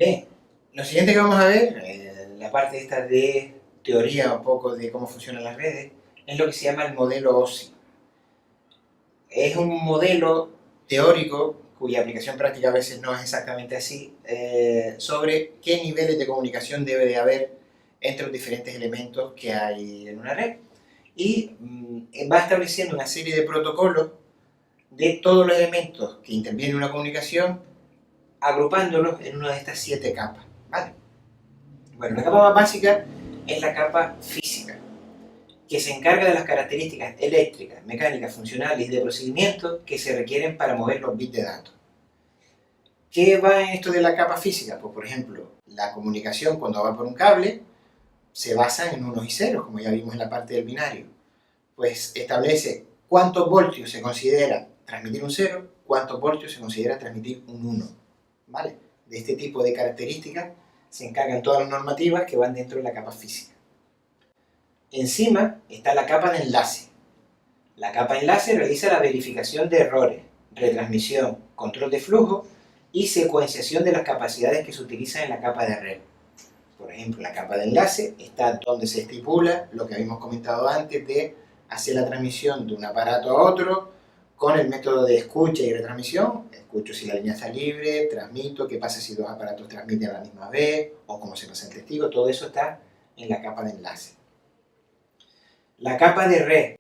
Bien, lo siguiente que vamos a ver, la parte esta de teoría un poco de cómo funcionan las redes, es lo que se llama el modelo OSI. Es un modelo teórico, cuya aplicación práctica a veces no es exactamente así, sobre qué niveles de comunicación debe de haber entre los diferentes elementos que hay en una red. Y va estableciendo una serie de protocolos de todos los elementos que intervienen en una comunicación, agrupándolos en una de estas 7 capas. ¿Vale? Bueno, la capa más básica es la capa física, que se encarga de las características eléctricas, mecánicas, funcionales y de procedimiento que se requieren para mover los bits de datos. ¿Qué va en esto de la capa física? Pues, por ejemplo, la comunicación cuando va por un cable se basa en unos y ceros, como ya vimos en la parte del binario. Pues establece cuántos voltios se considera transmitir un 0, cuántos voltios se considera transmitir un 1. ¿Vale? De este tipo de características se encargan todas las normativas que van dentro de la capa física. Encima está la capa de enlace. La capa de enlace realiza la verificación de errores, retransmisión, control de flujo y secuenciación de las capacidades que se utilizan en la capa de red. Por ejemplo, la capa de enlace está donde se estipula lo que habíamos comentado antes de hacer la transmisión de un aparato a otro con el método de escucha y retransmisión. Escucho si la línea está libre, transmito, qué pasa si dos aparatos transmiten a la misma vez, o cómo se pasa el testigo. Todo eso está en la capa de enlace. La capa de red.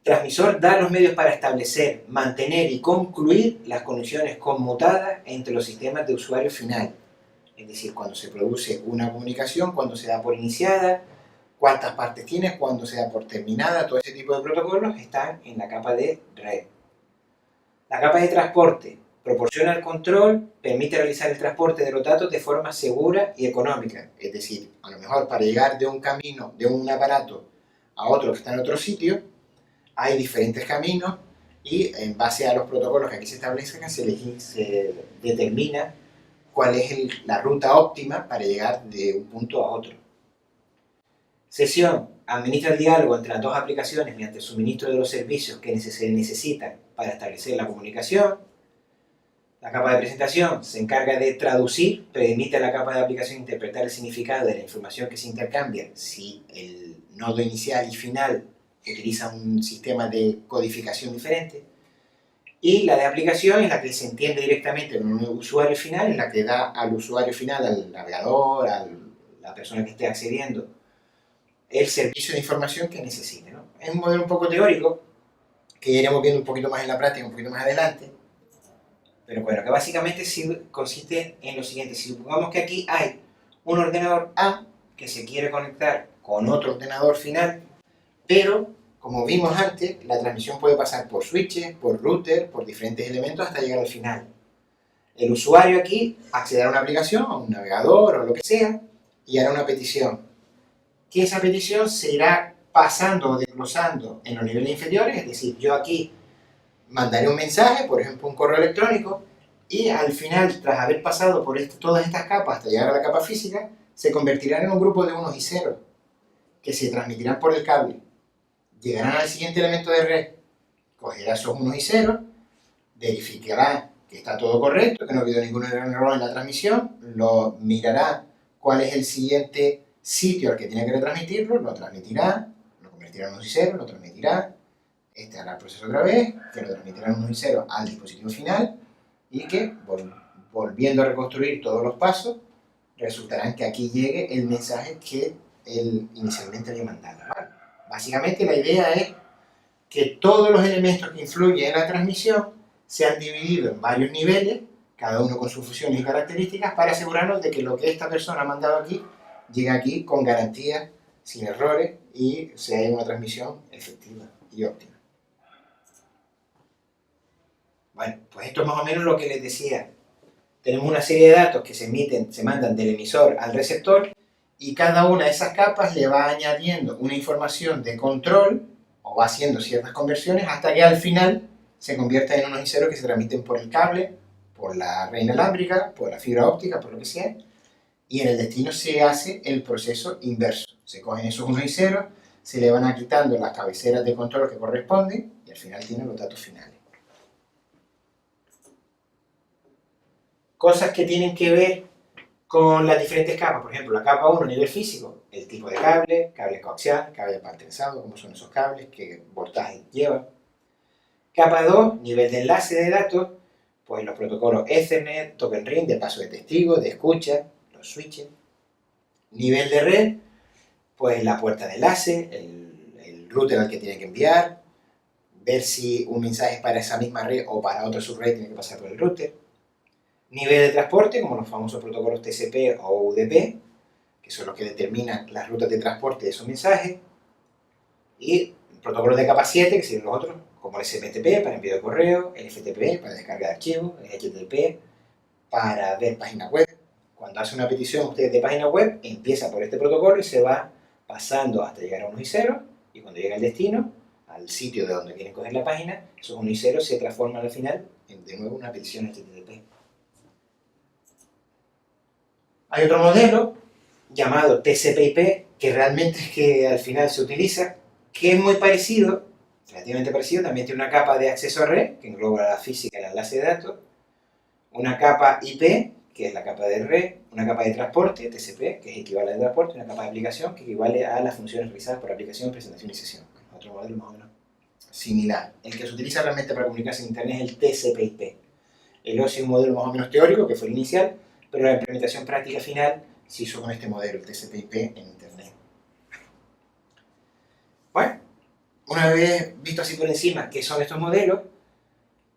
Transmisor da los medios para establecer, mantener y concluir las conexiones conmutadas entre los sistemas de usuario final. Es decir, cuando se produce una comunicación, cuando se da por iniciada, cuántas partes tiene, cuándo se da por terminada, todo ese tipo de protocolos están en la capa de red. La capa de transporte proporciona el control, permite realizar el transporte de los datos de forma segura y económica. Es decir, a lo mejor para llegar de un camino, de un aparato a otro que está en otro sitio, hay diferentes caminos y en base a los protocolos que aquí se establezcan se determina cuál es la ruta óptima para llegar de un punto a otro. Sesión. Administra el diálogo entre las dos aplicaciones mediante el suministro de los servicios que se necesitan para establecer la comunicación. La capa de presentación se encarga de traducir, permite a la capa de aplicación interpretar el significado de la información que se intercambia si el nodo inicial y final utiliza un sistema de codificación diferente. Y la de aplicación es la que se entiende directamente con un usuario final, es la que da al usuario final, al navegador, a la persona que esté accediendo, el servicio de información que necesite, ¿no? Es un modelo un poco teórico, que iremos viendo un poquito más en la práctica, un poquito más adelante, pero bueno, que básicamente consiste en lo siguiente. Si supongamos que aquí hay un ordenador A que se quiere conectar con otro ordenador final, pero como vimos antes, la transmisión puede pasar por switches, por router, por diferentes elementos hasta llegar al final. El usuario aquí accederá a una aplicación, a un navegador o lo que sea, y hará una petición. Que esa petición se irá pasando o desglosando en los niveles inferiores, es decir, yo aquí mandaré un mensaje, por ejemplo un correo electrónico, y al final, tras haber pasado por todas estas capas hasta llegar a la capa física, se convertirán en un grupo de unos y ceros, que se transmitirán por el cable. Llegarán al siguiente elemento de red, cogerá esos unos y ceros, verificará que está todo correcto, que no ha habido ningún error en la transmisión, lo mirará cuál es el siguiente sitio al que tiene que retransmitirlo, lo transmitirá, lo convertirá en unos y ceros, lo transmitirá, hará el proceso otra vez, que lo transmitirá en unos y ceros al dispositivo final y que, volviendo a reconstruir todos los pasos, resultará en que aquí llegue el mensaje que él inicialmente había mandado, ¿vale? Básicamente la idea es que todos los elementos que influyen en la transmisión se han dividido en varios niveles, cada uno con sus funciones y características, para asegurarnos de que lo que esta persona ha mandado aquí llega aquí con garantías, sin errores y se haya una transmisión efectiva y óptima. Bueno, pues esto es más o menos lo que les decía. Tenemos una serie de datos que se mandan del emisor al receptor y cada una de esas capas le va añadiendo una información de control o va haciendo ciertas conversiones hasta que al final se convierta en unos y ceros que se transmiten por el cable, por la red inalámbrica, por la fibra óptica, por lo que sea, y en el destino se hace el proceso inverso. Se cogen esos unos y ceros, se le van quitando las cabeceras de control que corresponden y al final tienen los datos finales. cosas que tienen que ver con las diferentes capas. Por ejemplo, la capa 1 a nivel físico, el tipo de cable, cable coaxial, cable partenizado, cómo son esos cables, qué voltaje llevan. Capa 2, nivel de enlace de datos, pues los protocolos Ethernet, Token Ring, de paso de testigo, de escucha, los switches. Nivel de red, pues la puerta de enlace, el router al que tiene que enviar, ver si un mensaje es para esa misma red o para otra subred tiene que pasar por el router. Nivel de transporte, como los famosos protocolos TCP o UDP, que son los que determinan las rutas de transporte de esos mensajes. Y protocolos de capa 7, que son los otros, como el SMTP para envío de correo, el FTP para descarga de archivos, el HTTP para ver páginas web. Cuando hace una petición usted de página web, empieza por este protocolo y se va pasando hasta llegar a unos y ceros, y cuando llega al destino, al sitio de donde quieren coger la página, esos unos y ceros se transforman al final en de nuevo una petición HTTP. Hay otro modelo llamado TCP/IP, que realmente es que al final se utiliza, que es muy parecido, relativamente parecido, también tiene una capa de acceso a red, que engloba la física y el enlace de datos, una capa IP, que es la capa de red, una capa de transporte, TCP, que es equivalente a transporte, una capa de aplicación, que equivale a las funciones realizadas por aplicación, presentación y sesión. Otro modelo más o menos similar. El que se utiliza realmente para comunicarse en Internet es el TCP/IP. El OSI es un modelo más o menos teórico, que fue el inicial, pero la implementación práctica final se hizo con este modelo, el TCP/IP en Internet. Bueno, una vez visto así por encima qué son estos modelos,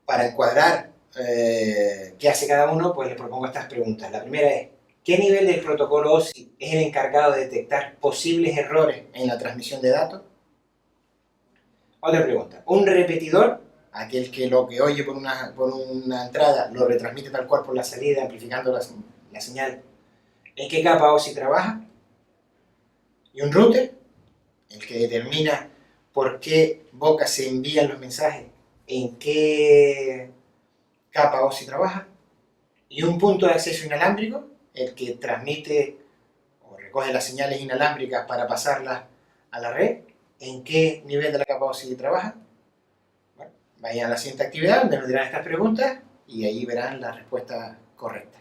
para encuadrar qué hace cada uno, pues les propongo estas preguntas. La primera es, ¿qué nivel del protocolo OSI es el encargado de detectar posibles errores en la transmisión de datos? Otra pregunta, ¿un repetidor, aquel que lo que oye por una entrada, lo retransmite tal cual por la salida, amplificando la señal, en qué capa OSI trabaja? ¿Y un router, el que determina por qué boca se envían los mensajes, en qué capa OSI trabaja? Y un punto de acceso inalámbrico, el que transmite o recoge las señales inalámbricas para pasarlas a la red, ¿en qué nivel de la capa OSI trabaja? Bueno, vayan a la siguiente actividad donde nos dirán estas preguntas y allí verán la respuesta correcta.